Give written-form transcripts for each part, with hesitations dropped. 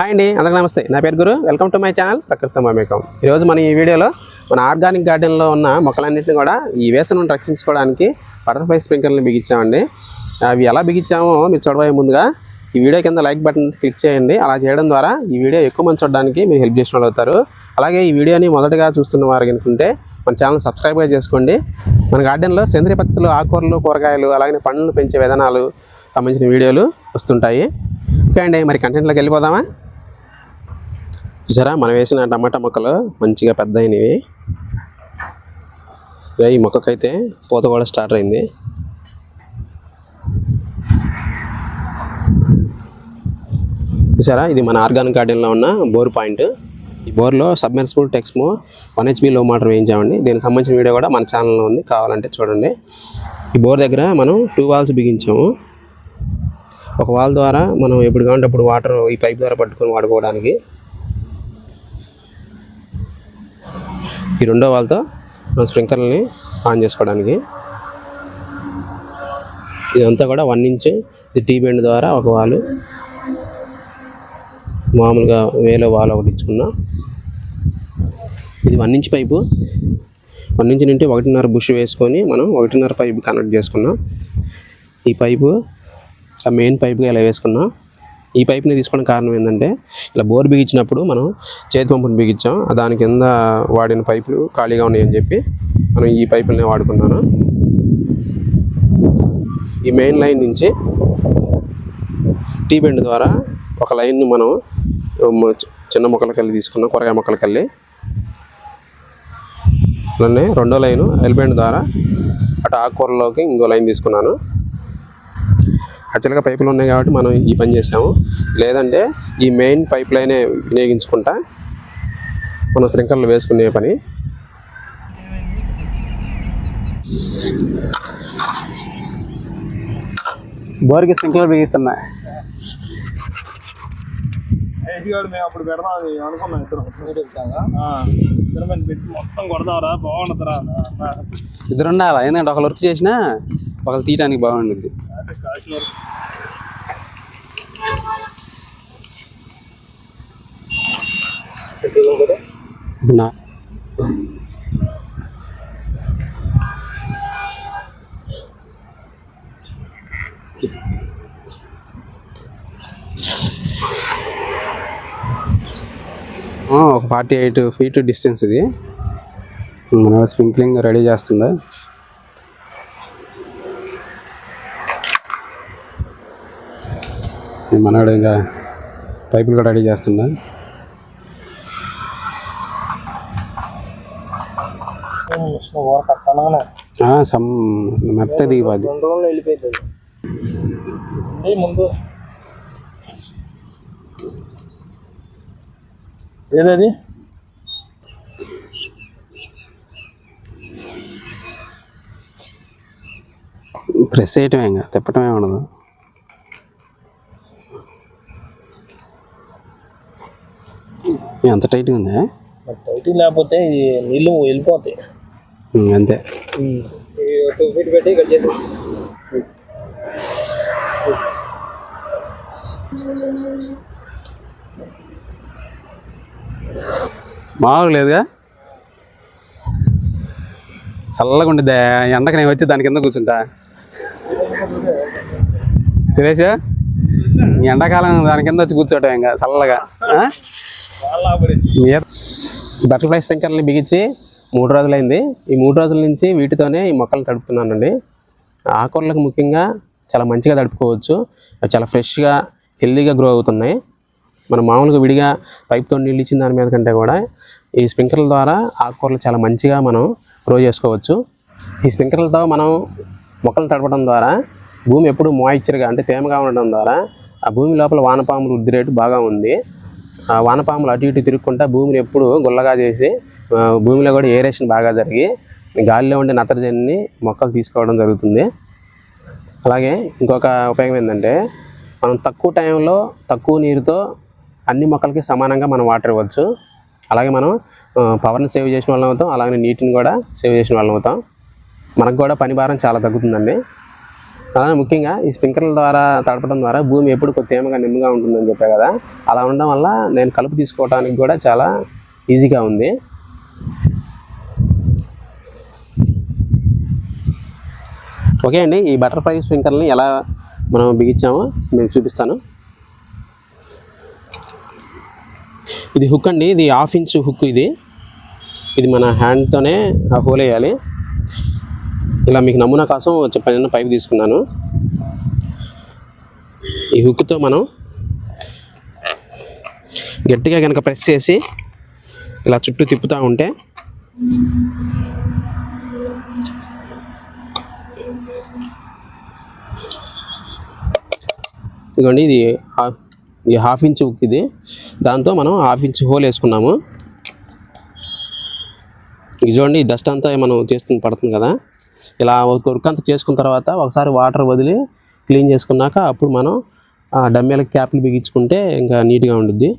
Hi అండి, అందరికీ నమస్తే. నా పేరు గురు. వెల్కమ్ టు మై ఛానల్ ప్రకృతి మమేకం. ఈరోజు మనం ఈ వీడియోలో మన ఆర్గానిక్ గార్డెన్లో ఉన్న మొక్కలన్నింటినీ కూడా ఈ వేసవి నుండి రక్షించుకోవడానికి బటర్ఫ్లై స్ప్రింక్లర్ని బిగించామండి. అవి ఎలా బిగించామో మీరు చూడబోయే ముందుగా ఈ వీడియో కింద లైక్ బటన్ క్లిక్ చేయండి. అలా చేయడం ద్వారా ఈ వీడియో ఎక్కువ మంది చూడడానికి మీరు హెల్ప్ చేసిన వాళ్ళు అవుతారు. అలాగే ఈ వీడియోని మొదటగా చూస్తున్న వారు అనుకుంటే మన ఛానల్ సబ్స్క్రైబ్గా చేసుకోండి. మన గార్డెన్లో సేంద్రియ పద్ధతులు, ఆకుకూరలు, కూరగాయలు, అలాగే పండ్లు పెంచే విధానాలు సంబంధించిన వీడియోలు వస్తుంటాయి. ఓకే అండి, మరి కంటెంట్లోకి వెళ్ళిపోదామా? చూసారా, మనం వేసిన టమాటా మొక్కలు మంచిగా పెద్ద అయినవి. ఈ మొక్కకైతే పూత కూడా స్టార్ట్ అయింది. చూసారా, ఇది మన ఆర్గానిక్ గార్డెన్లో ఉన్న బోర్ పాయింట్. ఈ బోర్లో సబ్మెర్సిబుల్ టెక్స్మో 1 HP లో మోటార్ వేయించామండి. దీనికి సంబంధించిన వీడియో కూడా మన ఛానల్లో ఉంది, కావాలంటే చూడండి. ఈ బోర్ దగ్గర మనం 2 వాల్స్ బిగించాము. ఒక వాల్ ద్వారా మనం ఎప్పుడు కావాలంటే అప్పుడు వాటర్ ఈ పైప్ ద్వారా పట్టుకొని వాడుకోవడానికి, ఈ రెండో వాల్తో స్ప్రింక్లర్ని ఆన్ చేసుకోవడానికి. ఇదంతా కూడా 1 ఇంచ్ ఇది టీ బెండ్ ద్వారా ఒక వాలు, మామూలుగా వేలో వాల్ ఒకటి ఇచ్చుకున్నాం. ఇది 1 ఇంచ్ పైపు. 1 ఇంచ్ నుండి 1.5 బుష్ వేసుకొని మనం 1.5 పైపు కనెక్ట్ చేసుకున్నాం. ఈ పైపు ఆ మెయిన్ పైపుగా ఇలా వేసుకున్నాం. ఈ పైప్ని తీసుకోవడం కారణం ఏంటంటే, ఇలా బోర్ బిగించినప్పుడు మనం చేతి పంపుని బిగించాం, దాని కింద వాడిన పైపులు ఖాళీగా ఉన్నాయని చెప్పి మనం ఈ పైపులనే వాడుకున్నాను. ఈ మెయిన్ లైన్ నుంచి టీ బెండ్ ద్వారా ఒక లైన్ మనం చిన్న మొక్కలకెళ్ళి తీసుకున్నాం, కూరగాయ మొక్కలకెళ్ళి. అలానే రెండో లైను ఎల్ బెండ్ ద్వారా అటు ఆకుకూరలోకి ఇంకో లైన్ తీసుకున్నాను. యాక్చువల్గా పైపులు ఉన్నాయి కాబట్టి మనం ఈ పని చేసాము. లేదంటే ఈ మెయిన్ పైప్ లైనే వినియోగించుకుంటా మనం స్ప్రింక్లర్లు వేసుకునే పని. బోర్కి స్ప్రింక్లర్ బిగిస్తున్నా. మేము అప్పుడు పెడదాం అనుకున్నాం, ఇద్దరం పెట్టి మొత్తం కొడదాంరా, బాగుంటుందిరా. ఇద్దరు ఉండాలా, ఎందుకంటే ఒకరు వర్క్ చేసినా ఒకరు తీయడానికి బాగుంటుంది. ఒక 48 feet డిస్టెన్స్ ఇది. మన స్ప్రింక్లింగ్ రెడీ చేస్తుండే. మనవాడు ఇంకా పైపులు కూడా రెడీ చేస్తుండే. మెత్త దిగిపోద్ది. ముందు ఏదది ప్రెస్ చేయటమే, ఇంకా తిప్పటమే ఉండదు. ఎంత టైట్గా ఉందా? టైట్ లేకపోతే నీళ్ళు వెళ్ళిపోతాయి అంతే. 2 feet పెట్టి కట్ చేసి మామూలు లేదుగా, చల్లగా ఉండిద్దా. ఎండకు నేను వచ్చి దాని కింద కూర్చుంటా. సురేష్, ఎండాకాలం దాని కింద వచ్చి కూర్చోవటం ఇంకా చల్లగా. బటర్ఫ్లై స్ప్రింక్లర్ని బిగించి 3 రోజులైంది. ఈ 3 రోజుల నుంచి వీటితోనే ఈ మొక్కలను తడుపుతున్నానండి. ఆకుకూరలకు ముఖ్యంగా చాలా మంచిగా తడుపుకోవచ్చు. చాలా ఫ్రెష్గా హెల్దీగా గ్రో అవుతున్నాయి. మనం మామూలుగా విడిగా పైప్తో నీళ్ళు ఇచ్చిన దాని మీద కంటే కూడా ఈ స్ప్రింక్లర్ల ద్వారా ఆకుకూరలు చాలా మంచిగా మనం గ్రో చేసుకోవచ్చు. ఈ స్ప్రింక్లర్లతో మనం మొక్కలు తడపడం ద్వారా భూమి ఎప్పుడు మాయిశ్చర్గా, అంటే తేమగా ఉండడం ద్వారా ఆ భూమి లోపల వానపాములు వృద్ధి రేటు బాగా ఉంది. ఆ వానపాములు అటు ఇటు తిరుగుకుంటా భూమిని ఎప్పుడు గుల్లగా చేసి భూమిలో కూడా ఏరేషన్ బాగా జరిగి గాలిలో ఉండే నత్రజనిని మొక్కలు తీసుకోవడం జరుగుతుంది. అలాగే ఇంకొక ఉపయోగం ఏంటంటే, మనం తక్కువ టైంలో తక్కువ నీరుతో అన్ని మొక్కలకి సమానంగా మనం వాటర్ ఇవ్వచ్చు. అలాగే మనం పవర్ని సేవ్ చేసిన వాళ్ళం అవుతాం, అలాగే నీటిని కూడా సేవ్ చేసిన వాళ్ళం అవుతాం. మనకు కూడా పని భారం చాలా తగ్గుతుందండి. అలానే ముఖ్యంగా ఈ స్ప్రింక్లర్ల ద్వారా తడపడం ద్వారా భూమి ఎప్పుడు తేమగా నిమ్మగా ఉంటుందని చెప్పా కదా, అలా ఉండడం వల్ల నేను కలుపు తీసుకోవడానికి కూడా చాలా ఈజీగా ఉంది. ఓకే అండి, ఈ బటర్ఫ్లై స్ప్రింక్లర్ని ఎలా మనం బిగించామో నేను చూపిస్తాను. ఇది హుక్ అండి, ఇది 1/2 ఇంచ్ హుక్. ఇది మన హ్యాండ్తోనే ఆ హోల్ వేయాలి. ఇలా మీకు నమూనా కోసం చిన్న పైప్ తీసుకున్నాను. ఈ హుక్తో మనం గట్టిగా కనుక ప్రెస్ చేసి ఇలా చుట్టూ తిప్పుతూ ఉంటే ఇదిగోండి, ఇది 1/2 ఇంచ్ హుక్. దాంతో మనం 1/2 ఇంచ్ హోల్ వేసుకున్నాము. ఇది చూడండి, ఈ డస్ట్ అంతా మనం పడుతుంది కదా. ఇలా వర్క్ అంతా చేసుకున్న తర్వాత ఒకసారి వాటర్ వదిలి క్లీన్ చేసుకున్నాక అప్పుడు మనం డమ్మీలకు క్యాప్లు బిగించుకుంటే ఇంకా నీట్గా ఉండిద్ది.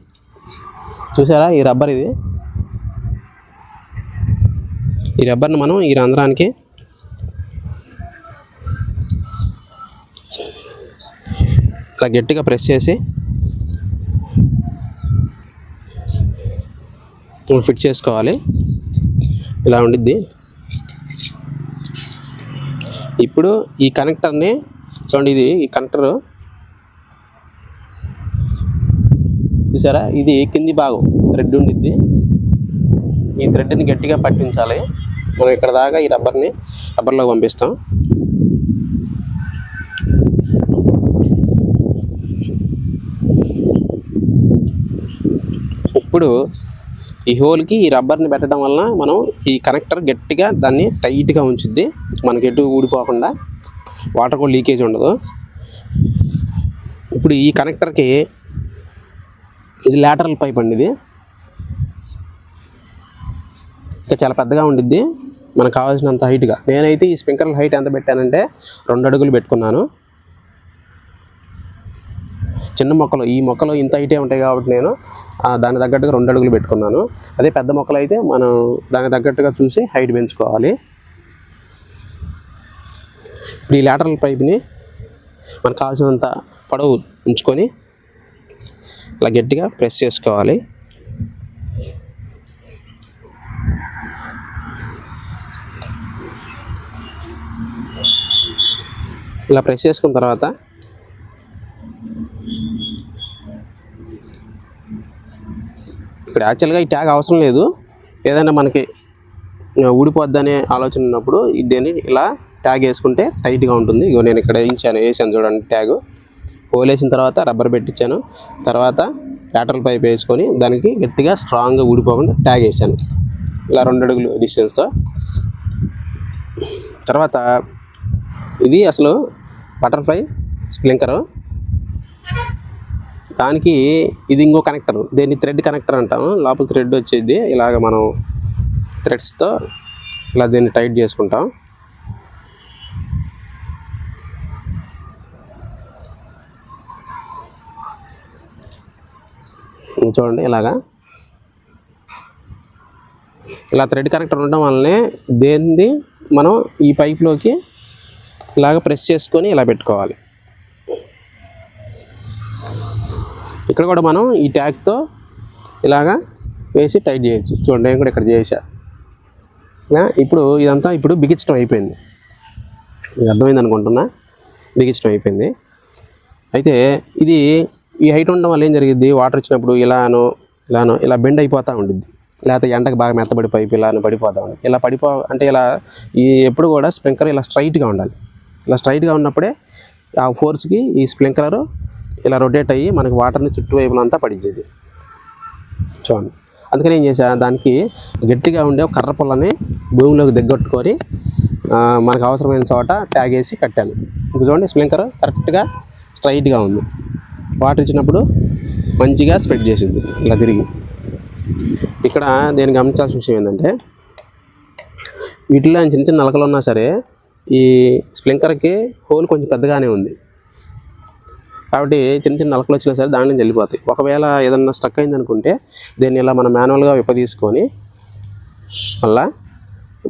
చూసారా, ఈ రబ్బర్ ఈ రబ్బర్ని మనం ఈ రంధ్రానికి ఇలా గట్టిగా ప్రెస్ చేసి ఫిట్ చేసుకోవాలి. ఇలా ఉండిద్ది. ఇప్పుడు ఈ కనెక్టర్ని చూడండి, ఈ కనెక్టర్ చూసారా, ఇది కింది భాగం థ్రెడ్ ఉండిద్ది. ఈ థ్రెడ్ని గట్టిగా పట్టించాలి. మనం ఇక్కడ దాకా ఈ రబ్బర్లో పంపిస్తాం. ఇప్పుడు ఈ హోల్కి ఈ రబ్బర్ని పెట్టడం వలన మనం ఈ కనెక్టర్ గట్టిగా దాన్ని టైట్గా ఉంచుద్ది. మనకి ఎటు ఊడిపోకుండా, వాటర్ కూడా లీకేజ్ ఉండదు. ఇప్పుడు ఈ కనెక్టర్కి ఇది లాటరల్ పైప్ అండి. ఇది ఇంకా చాలా పెద్దగా ఉండిద్ది, మనకు కావాల్సినంత హైట్గా. నేనైతే ఈ స్ప్రింక్లర్ హైట్ ఎంత పెట్టానంటే 2 అడుగులు పెట్టుకున్నాను. చిన్న మొక్కలు, ఈ మొక్కలు ఇంత హైటే ఉంటాయి కాబట్టి నేను దానికి తగ్గట్టుగా 2 అడుగులు పెట్టుకున్నాను. అదే పెద్ద మొక్కలు అయితే మనం దానికి తగ్గట్టుగా చూసి హైట్ పెంచుకోవాలి. ఇప్పుడు ఈ లాటరల్ పైప్ని మనకు కావాల్సినంత పొడవు ఉంచుకొని ఇలా గట్టిగా ప్రెస్ చేసుకోవాలి. ఇలా ప్రెస్ చేసుకున్న తర్వాత ఇక్కడ యాక్చువల్గా ఈ ట్యాగ్ అవసరం లేదు. ఏదైనా మనకి ఊడిపోద్దనే ఆలోచన ఉన్నప్పుడు దీన్ని ఇలా ట్యాగ్ వేసుకుంటే టైట్గా ఉంటుంది. ఇగో నేను ఇక్కడ వేసాను చూడండి ట్యాగ్. హోల్ వేసిన తర్వాత రబ్బర్ పెట్టించాను. తర్వాత లాటరల్ పైప్ వేసుకొని దానికి గట్టిగా స్ట్రాంగ్గా ఊడిపోకుండా ట్యాగ్ వేసాను ఇలా 2 అడుగులు డిస్టెన్స్తో. తర్వాత ఇది అసలు బటర్ఫ్లై స్ప్రింక్లర్. దానికి ఇది ఇంకో కనెక్టర్, దీన్ని థ్రెడ్ కనెక్టర్ అంటాము. లోపల థ్రెడ్ వచ్చేది ఇలాగ మనం థ్రెడ్స్తో ఇలా దీన్ని టైట్ చేసుకుంటాం. చూడండి, ఇలా థ్రెడ్ కనెక్టర్ ఉండడం వల్లనే దేన్ని మనం ఈ పైప్లోకి ఇలాగ ప్రెస్ చేసుకొని ఇలా పెట్టుకోవాలి. ఇక్కడ కూడా మనం ఈ ట్యాగ్తో ఇలాగా వేసి టైట్ చేయొచ్చు. చూడండి, నేను కూడా ఇక్కడ చేసా. ఇప్పుడు ఇదంతా బిగించడం అయిపోయింది. ఇది అర్థమైంది అనుకుంటున్నా. బిగించడం అయిపోయింది. అయితే ఇది ఈ హైట్ ఉండడం వల్ల ఏం జరిగింది, వాటర్ వచ్చినప్పుడు ఇలా బెండ్ అయిపోతూ ఉంటుంది. లేకపోతే ఎండకు బాగా మెత్తబడి పైపు ఇలా పడిపోతూ ఉంటుంది. ఇలా అంటే ఎప్పుడు కూడా స్ప్రింక్లర్ ఇలా స్ట్రైట్గా ఉండాలి. ఇలా స్ట్రైట్గా ఉన్నప్పుడే ఆ ఫోర్స్కి ఈ స్ప్రింక్లర్ ఇలా రొటేట్ అయ్యి మనకి వాటర్ని చుట్టువైపులంతా పడించేది. చూడండి, అందుకని ఏం చేశా, దానికి గట్టిగా ఉండే ఒక కర్ర పుల్లని భూమిలోకి దిగ్గొట్టుకొని మనకు అవసరమైన చోట ట్యాగ్ వేసి కట్టాను. ఇంకా చూడండి, స్ప్రింక్లర్ కరెక్ట్గా స్ట్రైట్గా ఉంది. వాటర్ ఇచ్చినప్పుడు మంచిగా స్ప్రెడ్ చేసింది ఇలా తిరిగి. ఇక్కడ నేను గమనించాల్సిన విషయం ఏంటంటే, వీటిలో చిన్న చిన్న నలకలు ఉన్నా సరే ఈ స్ప్రింక్లర్కి హోల్ కొంచెం పెద్దగానే ఉంది కాబట్టి చిన్న చిన్న నలకలు వచ్చినా సరే దాని నుంచి వెళ్ళిపోతాయి. ఒకవేళ ఏదన్నా స్టక్ అయింది అనుకుంటే దీన్ని ఇలా మనం మాన్యువల్గా విప్పదీసుకొని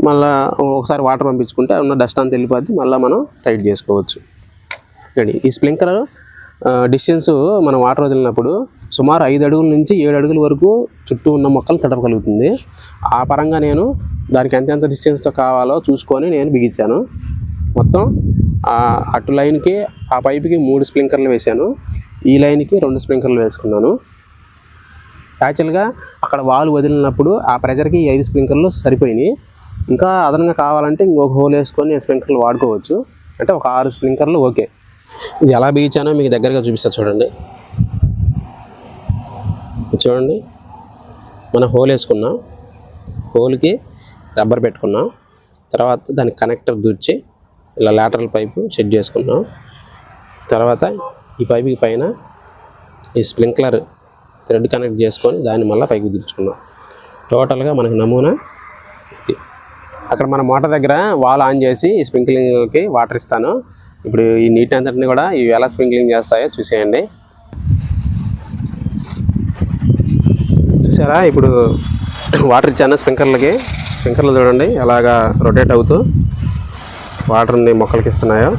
మళ్ళీ ఒకసారి వాటర్ పంపించుకుంటే ఉన్న డస్ట్ అంతా వెళ్ళిపోద్ది. మళ్ళీ మనం టైట్ చేసుకోవచ్చు. చూడండి ఈ స్ప్రింక్లర్ డిస్టెన్స్ మనం వాటర్ వదిలినప్పుడు సుమారు 5 అడుగుల నుంచి 7 అడుగుల వరకు చుట్టూ ఉన్న మొక్కలు తడపగలుగుతుంది. ఆ పరంగా నేను దానికి ఎంత డిస్టెన్స్తో కావాలో చూసుకొని నేను బిగించాను. మొత్తం అటు లైన్కి ఆ పైపుకి 3 స్ప్రింక్లర్లు వేశాను, ఈ లైన్కి 2 స్ప్రింక్లర్లు వేసుకున్నాను. యాక్చువల్గా అక్కడ వాల్ వదిలినప్పుడు ఆ ప్రెజర్కి 5 స్ప్రింక్లర్లు సరిపోయినాయి. ఇంకా అదనంగా కావాలంటే ఇంకొక హోల్ వేసుకొని స్ప్రింక్లర్లు వాడుకోవచ్చు. అంటే ఒక 6 స్ప్రింక్లర్లు ఓకే. ఇది ఎలా బిగించానో మీకు దగ్గరగా చూపిస్తా చూడండి. చూడండి, మనం హోల్ వేసుకున్నాం, హోల్కి రబ్బర్ పెట్టుకున్నాం, తర్వాత దానికి కనెక్టర్ దూర్చి ఇలా లాటరల్ పైపు సెట్ చేసుకున్నాం. తర్వాత ఈ పైపుకి పైన ఈ స్ప్రింక్లర్ థ్రెడ్ కనెక్ట్ చేసుకొని దాన్ని మళ్ళీ పైకి దూర్చుకున్నాం. టోటల్గా మనకు నమూనా ఇది. అక్కడ మన మోటార్ దగ్గర వాల్ ఆన్ చేసి ఈ స్ప్రింక్లింగ్కి వాటర్ ఇస్తాను. ఇప్పుడు ఈ నీటి అంతటిని కూడా ఇవి ఎలా స్ప్రింక్లింగ్ చేస్తాయో చూసేయండి. చూసారా, ఇప్పుడు వాటర్ ఇచ్చాను స్ప్రింక్లర్లకి. స్ప్రింక్లర్లు చూడండి ఎలాగా రొటేట్ అవుతూ వాటర్ని మొక్కలకి ఇస్తున్నాయో.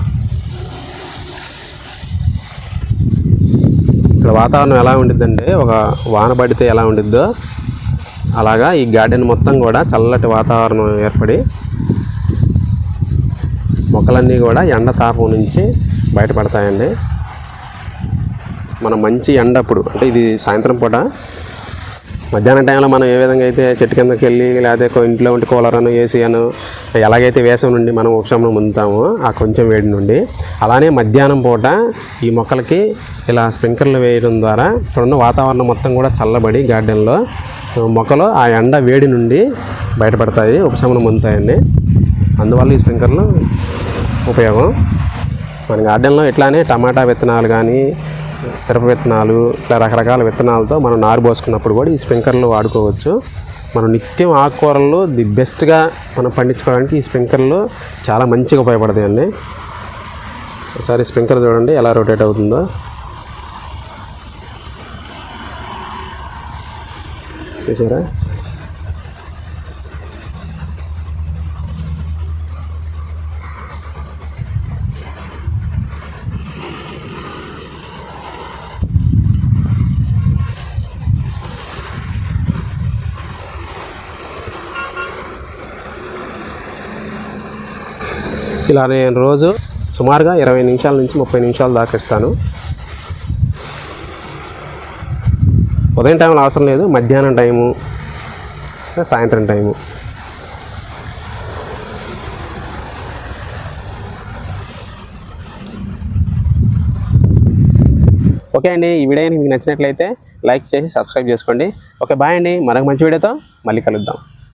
ఇక్కడ వాతావరణం ఎలా ఉండిద్దంటే ఒక వాన పడితే ఎలా ఉండిద్దో అలాగా ఈ గార్డెన్ మొత్తం కూడా చల్లటి వాతావరణం ఏర్పడి మొక్కలన్నీ కూడా ఎండ తాపం నుంచి బయటపడతాయండి. మనం మంచి ఎండ అప్పుడు అంటే ఇది సాయంత్రం పూట, మధ్యాహ్నం టైంలో మనం ఏ విధంగా అయితే చెట్టు కిందకి వెళ్ళి లేకపోతే ఇంట్లో ఉంటే కూలర్ అను ఏసీ అను ఎలాగైతే వేసవి నుండి మనం ఉపశమనం పొందుతామో ఆ కొంచెం వేడి నుండి, అలానే మధ్యాహ్నం పూట ఈ మొక్కలకి ఇలా స్ప్రింక్లర్లు వేయడం ద్వారా ఇక్కడున్న వాతావరణం మొత్తం కూడా చల్లబడి గార్డెన్లో మొక్కలు ఆ ఎండ వేడి నుండి బయటపడతాయి, ఉపశమనం పొందుతాయండి. అందువల్ల ఈ స్ప్రింక్లర్లు ఉపయోగం. మన గార్డెన్లో ఇట్లానే టమాటా విత్తనాలు కానీ మిరప విత్తనాలు ఇట్లా రకరకాల విత్తనాలతో మనం నారు పోసుకున్నప్పుడు కూడా ఈ స్ప్రింక్లర్లు వాడుకోవచ్చు. మనం నిత్యం ఆకుకూరలు ది బెస్ట్గా మనం పండించుకోవడానికి ఈ స్ప్రింక్లర్లు చాలా మంచిగా ఉపయోగపడతాయండి. ఒకసారి స్ప్రింక్లర్ చూడండి ఎలా రొటేట్ అవుతుందో. చూసారా, ఇలా నేను రోజు సుమారుగా 20 నిమిషాల నుంచి 30 నిమిషాలు దాకా ఇస్తాను. ఉదయం టైంలో అవసరం లేదు, మధ్యాహ్నం టైము, సాయంత్రం టైము. ఓకే అండి, ఈ వీడియో మీకు నచ్చినట్లయితే లైక్ చేసి సబ్స్క్రైబ్ చేసుకోండి. ఓకే, బాయ్ అండి. మరొక మంచి వీడియోతో మళ్ళీ కలుద్దాం.